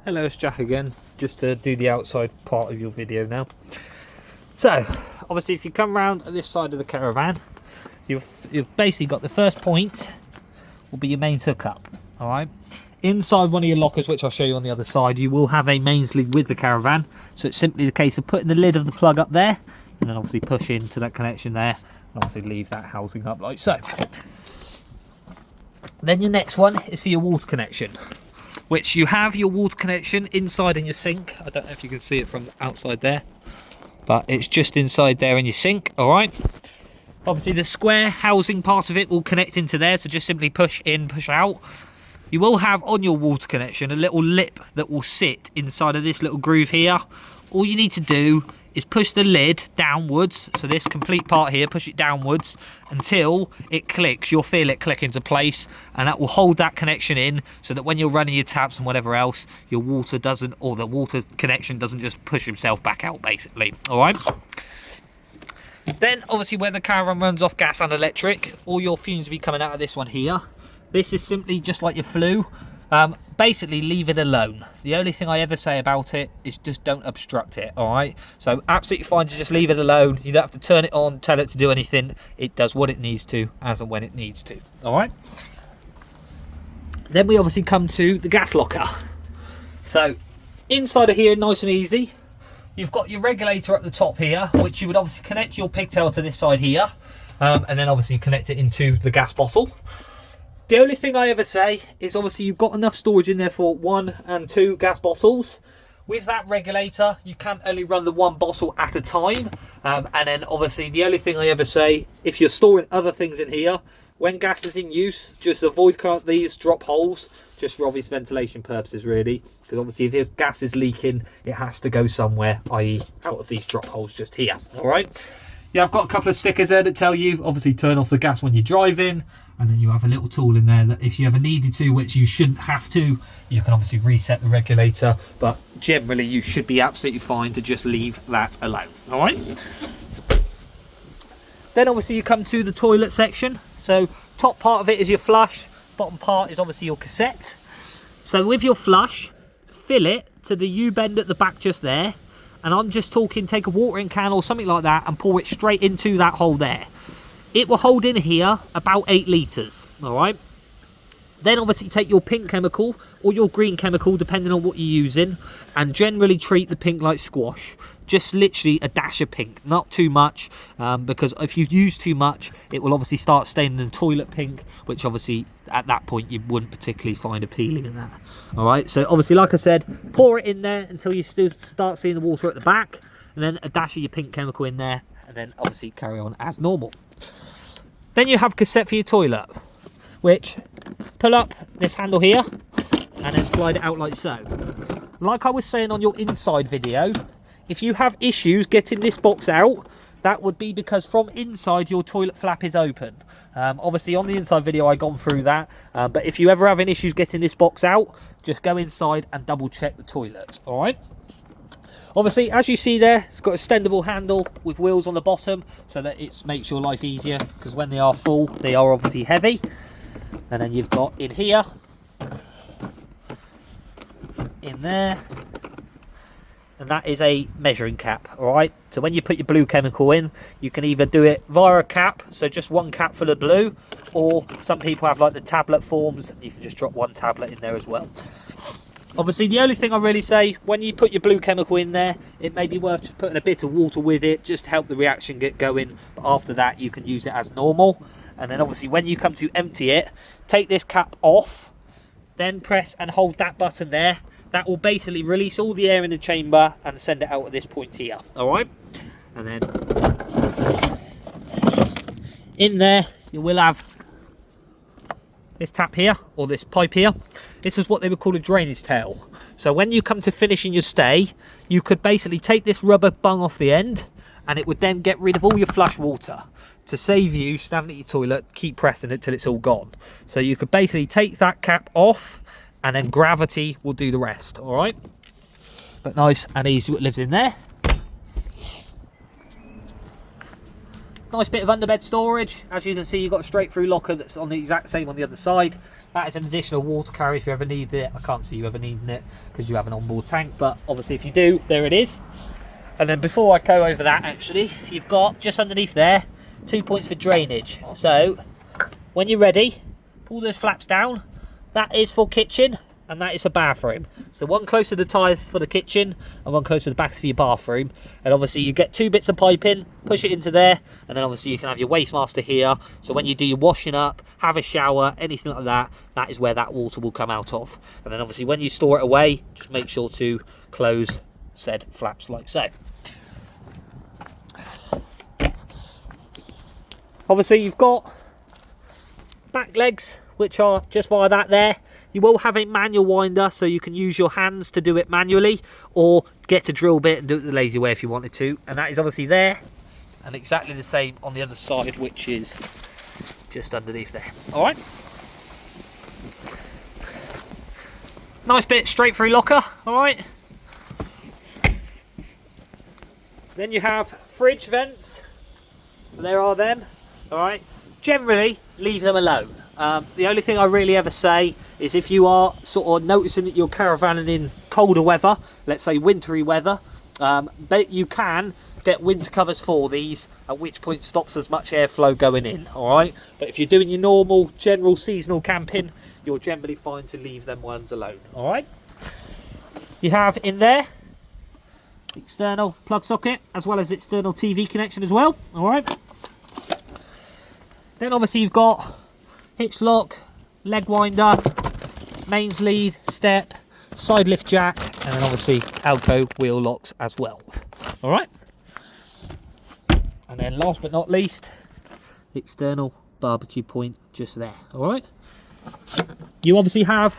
Hello, it's Jack again, just to do the outside part of your video now. So, obviously if you come around at this side of the caravan, you've basically got the first point will be your mains hookup, alright? Inside one of your lockers, which I'll show you on the other side, you will have a mains lead with the caravan. So it's simply the case of putting the lid of the plug up there, and then obviously push into that connection there, and obviously leave that housing up like so. Then your next one is for your water connection, which you have your water connection inside in your sink. I don't know if you can see it from outside there, but it's just inside there in your sink, all right? Obviously the square housing part of it will connect into there, so just simply push in, push out. You will have on your water connection a little lip that will sit inside of this little groove here. All you need to do is push the lid downwards, so this complete part here, push it downwards until it clicks. You'll feel it click into place, and that will hold that connection in so that when you're running your taps and whatever else, your water doesn't, or the water connection doesn't just push himself back out, basically. All right. Then obviously where the caravan runs off gas and electric, all your fumes will be coming out of this one here. This is simply just like your flue. Basically leave it alone. The only thing I ever say about it is just don't obstruct it, all right? So absolutely fine to just leave it alone. You don't have to turn it on, tell it to do anything. It does what it needs to, as and when it needs to, all right? Then we obviously come to the gas locker. So inside of here, nice and easy, you've got your regulator up the top here, which you would obviously connect your pigtail to this side here, and then obviously connect it into the gas bottle. The only thing I ever say is obviously you've got enough storage in there for 1 and 2 gas bottles. With that regulator, you can only run the 1 bottle at a time. And then obviously the only thing I ever say, if you're storing other things in here, when gas is in use, just avoid these drop holes, just for obvious ventilation purposes really. Because obviously if there's gas is leaking, it has to go somewhere, i.e. out of these drop holes just here, all right? Yeah, I've got a couple of stickers there that tell you, obviously turn off the gas when you're driving, and then you have a little tool in there that if you ever needed to, which you shouldn't have to, you can obviously reset the regulator, but generally you should be absolutely fine to just leave that alone, all right? Then obviously you come to the toilet section. So top part of it is your flush, bottom part is obviously your cassette. So with your flush, fill it to the U-bend at the back just there, and I'm just talking take a watering can or something like that and pour it straight into that hole there. It will hold in here about 8 litres, all right? Then obviously take your pink chemical or your green chemical, depending on what you're using, and generally treat the pink like squash. Just literally a dash of pink, not too much, because if you use too much, it will obviously start staining the toilet pink, which obviously at that point you wouldn't particularly find appealing in that. All right, so obviously, like I said, pour it in there until you still start seeing the water at the back, and then a dash of your pink chemical in there, and then obviously carry on as normal. Then you have cassette for your toilet, which pull up this handle here and then slide it out like so. Like I was saying on your inside video, if you have issues getting this box out, that would be because from inside your toilet flap is open. Obviously on the inside video I've gone through that, but if you ever having issues getting this box out, just go inside and double check the toilet, all right? Obviously, as you see there, it's got a extendable handle with wheels on the bottom so that it makes your life easier, because when they are full, they are obviously heavy. And then you've got in here, in there, and that is a measuring cap, all right? So when you put your blue chemical in, you can either do it via a cap, so just 1 cap full of blue, or some people have like the tablet forms, you can just drop 1 tablet in there as well. Obviously, the only thing I really say, when you put your blue chemical in there, it may be worth just putting a bit of water with it, just to help the reaction get going. But after that, you can use it as normal. And then obviously, when you come to empty it, take this cap off, then press and hold that button there. That will basically release all the air in the chamber and send it out at this point here, all right? And then in there, you will have this tap here, or this pipe here. This is what they would call a drainage tail. So when you come to finishing your stay, you could basically take this rubber bung off the end, and it would then get rid of all your flush water. To save you standing at your toilet, keep pressing it till it's all gone. So you could basically take that cap off, and then gravity will do the rest, all right? But nice and easy what lives in there. Nice bit of underbed storage. As you can see, you've got a straight through locker that's on the exact same on the other side. That is an additional water carrier if you ever need it. I can't see you ever needing it because you have an onboard tank, but obviously if you do, there it is. And then before I go over that, actually, you've got just underneath there 2 points for drainage. So when you're ready, pull those flaps down. That is for kitchen and that is for bathroom. So one close to the tyres for the kitchen and one close to the back for your bathroom. And obviously you get 2 bits of piping, push it into there, and then obviously you can have your waste master here. So when you do your washing up, have a shower, anything like that, that is where that water will come out of. And then obviously when you store it away, just make sure to close said flaps like so. Obviously you've got back legs which are just via that there. You will have a manual winder, so you can use your hands to do it manually or get a drill bit and do it the lazy way if you wanted to. And that is obviously there, and exactly the same on the other side, which is just underneath there. All right. Nice bit straight through locker. All right. Then you have fridge vents. So there are them. All right. Generally, leave them alone. The only thing I really ever say is if you are sort of noticing that you're caravanning in colder weather, let's say wintry weather, but you can get winter covers for these, at which point stops as much airflow going in. All right. But if you're doing your normal general seasonal camping, you're generally fine to leave them ones alone. All right. You have in there external plug socket as well as external TV connection as well. All right. Then obviously you've got hitch lock, leg winder, mains lead, step, side lift jack, and then obviously Alco wheel locks as well. All right. And then last but not least, the external barbecue point just there. All right. You obviously have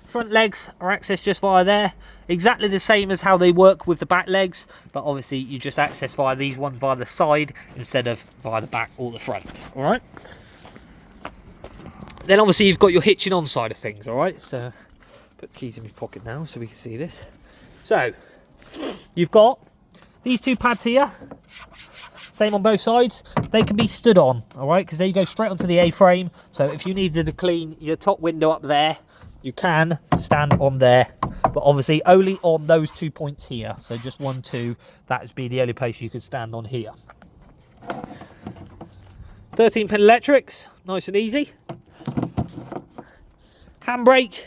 front legs are accessed just via there, exactly the same as how they work with the back legs, but obviously you just access via these ones via the side instead of via the back or the front. All right. Then obviously you've got your hitching on side of things. All right. So put the keys in my pocket now so we can see this. So you've got these 2 pads here, same on both sides. They can be stood on, all right, because they go straight onto the A-frame. So if you needed to clean your top window up there, you can stand on there, but obviously only on those 2 points here. So just 1, 2, that would be the only place you could stand on here. 13-pin electrics, nice and easy. Handbrake,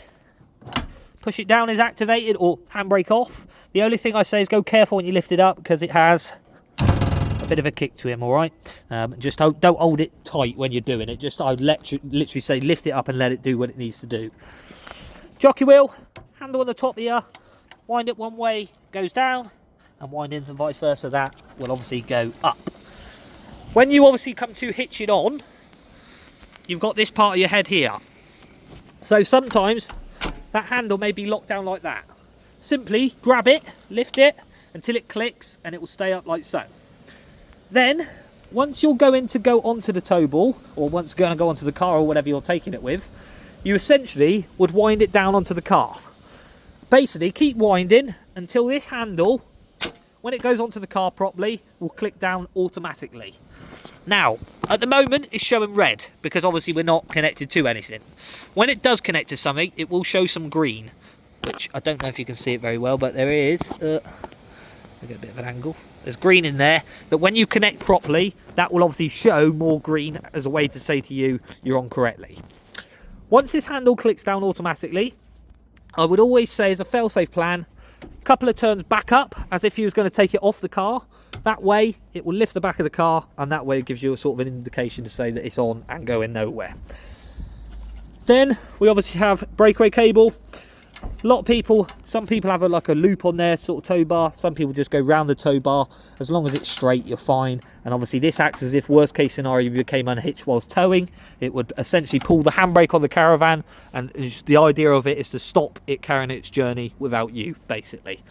push it down is activated, or handbrake off. The only thing I say is go careful when you lift it up because it has a bit of a kick to him. All right. Just don't hold it tight when you're doing it. Just I'd literally say lift it up and let it do what it needs to do. Jockey wheel, handle on the top here, wind it one way, goes down, and wind in and vice versa. That will obviously go up. When you obviously come to hitch it on, you've got this part of your head here. So sometimes that handle may be locked down like that. Simply grab it, lift it until it clicks, and it will stay up like so. Then, once you're going to go onto the tow ball, or once you're going to go onto the car or whatever you're taking it with, you essentially would wind it down onto the car. Basically, keep winding until this handle, when it goes onto the car properly, will click down automatically. Now, at the moment, it's showing red because obviously we're not connected to anything. When it does connect to something, it will show some green, which I don't know if you can see it very well, but there is. I'll get a bit of an angle. There's green in there that when you connect properly, that will obviously show more green as a way to say to you, you're on correctly. Once this handle clicks down automatically, I would always say as a fail-safe plan, a couple of turns back up as if you was going to take it off the car. That way it will lift the back of the car, and that way it gives you a sort of an indication to say that it's on and going nowhere. Then we obviously have breakaway cable. A lot of people, some people have like a loop on their sort of tow bar. Some people just go round the tow bar. As long as it's straight, you're fine. And obviously this acts as if worst case scenario, you became unhitched whilst towing. It would essentially pull the handbrake on the caravan. And the idea of it is to stop it carrying its journey without you, basically.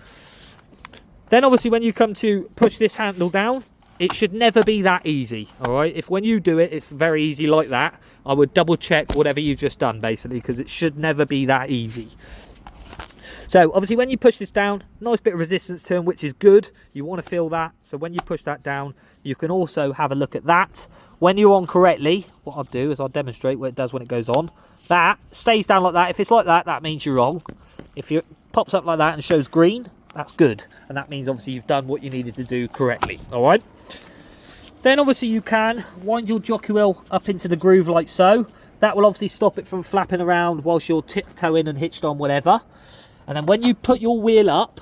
Then obviously when you come to push this handle down, it should never be that easy, all right? If when you do it, it's very easy like that, I would double check whatever you've just done, basically, because it should never be that easy. So obviously when you push this down, nice bit of resistance to them, which is good. You want to feel that. So when you push that down, you can also have a look at that. When you're on correctly, what I'll do is I'll demonstrate what it does when it goes on. That stays down like that. If it's like that, that means you're wrong. If it pops up like that and shows green, that's good. And that means obviously you've done what you needed to do correctly. All right. Then obviously you can wind your jockey wheel up into the groove like so. That will obviously stop it from flapping around whilst you're tiptoeing and hitched on whatever. And then when you put your wheel up,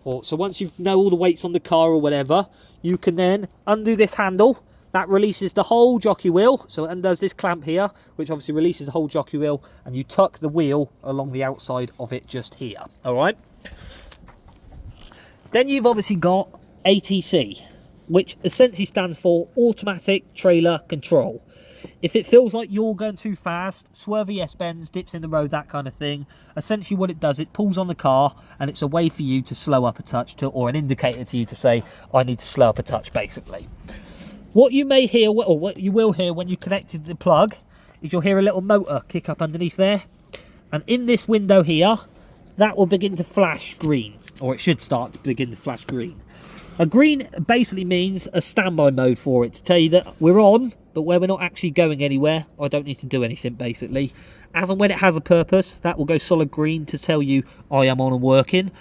so once you know all the weights on the car or whatever, you can then undo this handle. That releases the whole jockey wheel. So it undoes this clamp here, which obviously releases the whole jockey wheel, and you tuck the wheel along the outside of it just here. All right. Then you've obviously got ATC, which essentially stands for Automatic Trailer Control. If it feels like you're going too fast, swervy S-bends, dips in the road, that kind of thing, essentially what it does, it pulls on the car and it's a way for you to slow up a touch, or an indicator to you to say, I need to slow up a touch, basically. What you may hear, or what you will hear when you connected the plug, is you'll hear a little motor kick up underneath there. And in this window here, that will begin to flash green, or it should start to begin to flash green. A green basically means a standby mode for it, to tell you that we're on, but where we're not actually going anywhere, I don't need to do anything, basically. As and when it has a purpose, that will go solid green to tell you I am on and working.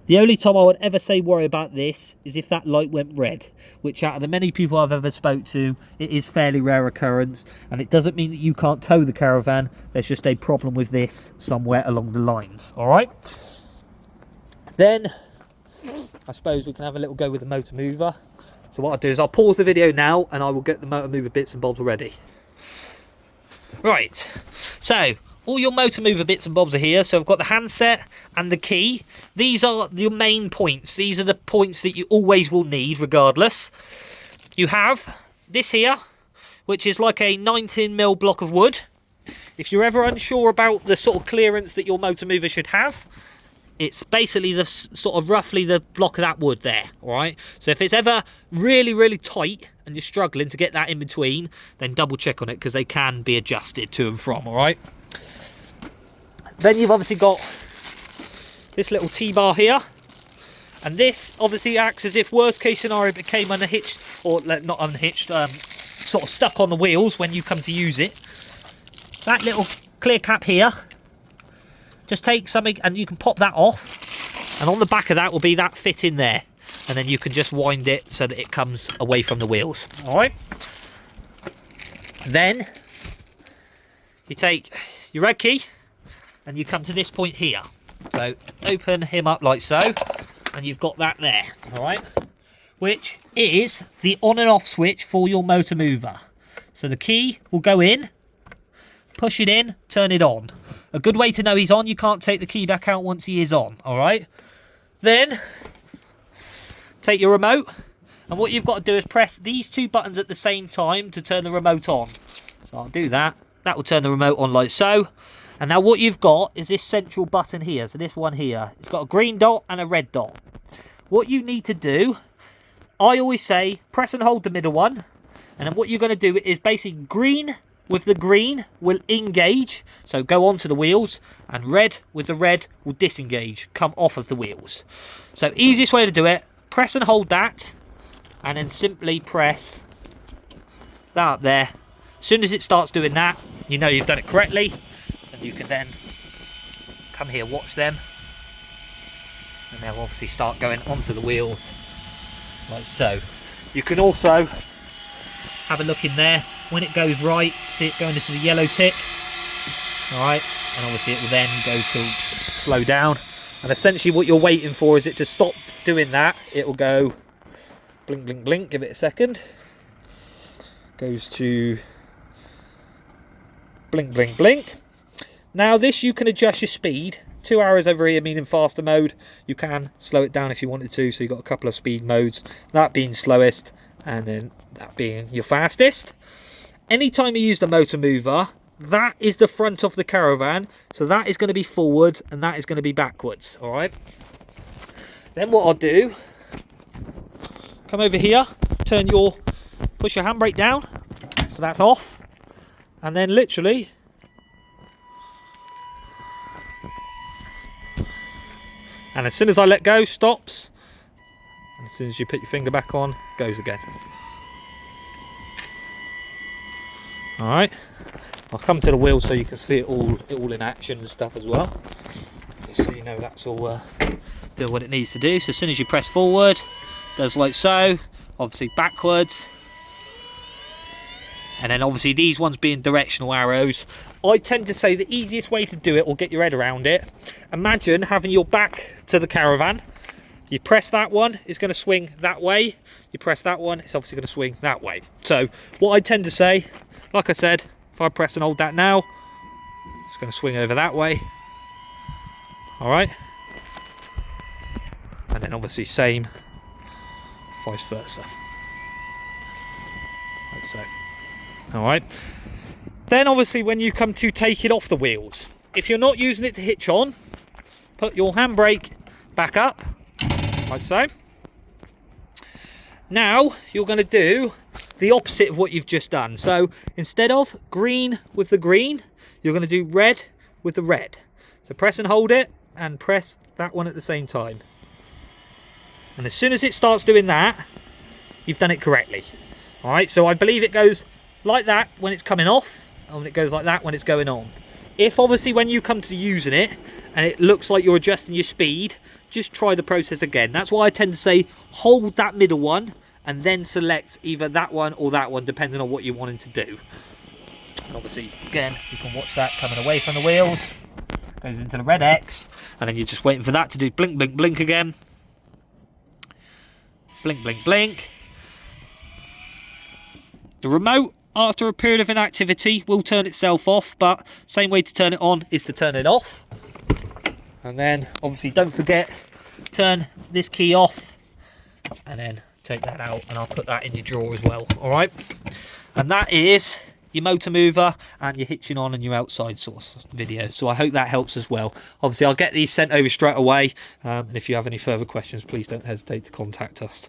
The only time I would ever say worry about this is if that light went red, which out of the many people I've ever spoke to, it is fairly rare occurrence, and it doesn't mean that you can't tow the caravan. There's just a problem with this somewhere along the lines. All right. Then I suppose we can have a little go with the motor mover. So what I'll do is I'll pause the video now and I will get the motor mover bits and bobs ready. Right, so all your motor mover bits and bobs are here. So I've got the handset and the key. These are your main points. These are the points that you always will need regardless. You have this here, which is like a 19mm block of wood. If you're ever unsure about the sort of clearance that your motor mover should have, it's basically the sort of roughly the block of that wood there, all right? So if it's ever really, really tight and you're struggling to get that in between, then double check on it because they can be adjusted to and from, all right? Then you've obviously got this little T-bar here. And this obviously acts as if worst case scenario became unhitched, or not unhitched, sort of stuck on the wheels when you come to use it. That little clear cap here, just take something and you can pop that off, and on the back of that will be that fit in there, and then you can just wind it so that it comes away from the wheels. All right. Then you take your red key and you come to this point here. So open him up like so, and you've got that there. All right, which is the on and off switch for your motor mover. So the key will go in, push it in, turn it on. A good way to know he's on, you can't take the key back out once he is on, all right? Then, take your remote, and what you've got to do is press these two buttons at the same time to turn the remote on. So I'll do that. That will turn the remote on like so. And now what you've got is this central button here, so this one here. It's got a green dot and a red dot. What you need to do, I always say, press and hold the middle one, and then what you're going to do is basically green with the green will engage, so go onto the wheels, and red with the red will disengage, come off of the wheels. So easiest way to do it, press and hold that, and then simply press that up there. As soon as it starts doing that, you know you've done it correctly, and you can then come here, watch them, and they'll obviously start going onto the wheels like so. You can also have a look in there. When it goes right, see it going into the yellow tick. Alright, and obviously it will then go to slow down. And essentially what you're waiting for is it to stop doing that. It will go blink, blink, blink, give it a second. Goes to blink, blink, blink. Now this you can adjust your speed. 2 arrows over here meaning faster mode. You can slow it down if you wanted to, so you've got a couple of speed modes. That being slowest, and then that being your fastest. Anytime you use the motor mover, that is the front of the caravan, so that is going to be forward and that is going to be backwards. All right. Then what I'll do, come over here, push your handbrake down, so that's off, and then literally And as soon as I let go, stops. And as soon as you put your finger back on, goes again. Alright. I'll come to the wheel so you can see it all in action and stuff as well. Just so you know that's all doing what it needs to do. So as soon as you press forward, does like so. Obviously backwards. And then obviously these ones being directional arrows. I tend to say the easiest way to do it, or get your head around it, imagine having your back to the caravan. You press that one, it's going to swing that way. You press that one, it's obviously going to swing that way. So what I tend to say, like I said, if I press and hold that now, it's going to swing over that way. Alright. And then obviously same, vice versa. Like so. Alright. Then obviously when you come to take it off the wheels, if you're not using it to hitch on, put your handbrake back up, like so. Now you're going to do the opposite of what you've just done. So instead of green with the green, you're going to do red with the red. So press and hold it, and press that one at the same time. And as soon as it starts doing that, you've done it correctly. Alright, so I believe it goes like that when it's coming off, and it goes like that when it's going on. If obviously when you come to using it and it looks like you're adjusting your speed, just try the process again. That's why I tend to say hold that middle one and then select either that one or that one, depending on what you're wanting to do. And obviously again, you can watch that coming away from the wheels, goes into the red X, and then you're just waiting for that to do blink, blink, blink again. Blink, blink, blink. The remote, after a period of inactivity, will turn itself off, but same way to turn it on is to turn it off. And then obviously don't forget, turn this key off and then take that out, and I'll put that in your drawer as well. Alright, and that is your motor mover and your hitching on and your outside source video. So I hope that helps as well. Obviously I'll get these sent over straight away, and if you have any further questions, please don't hesitate to contact us.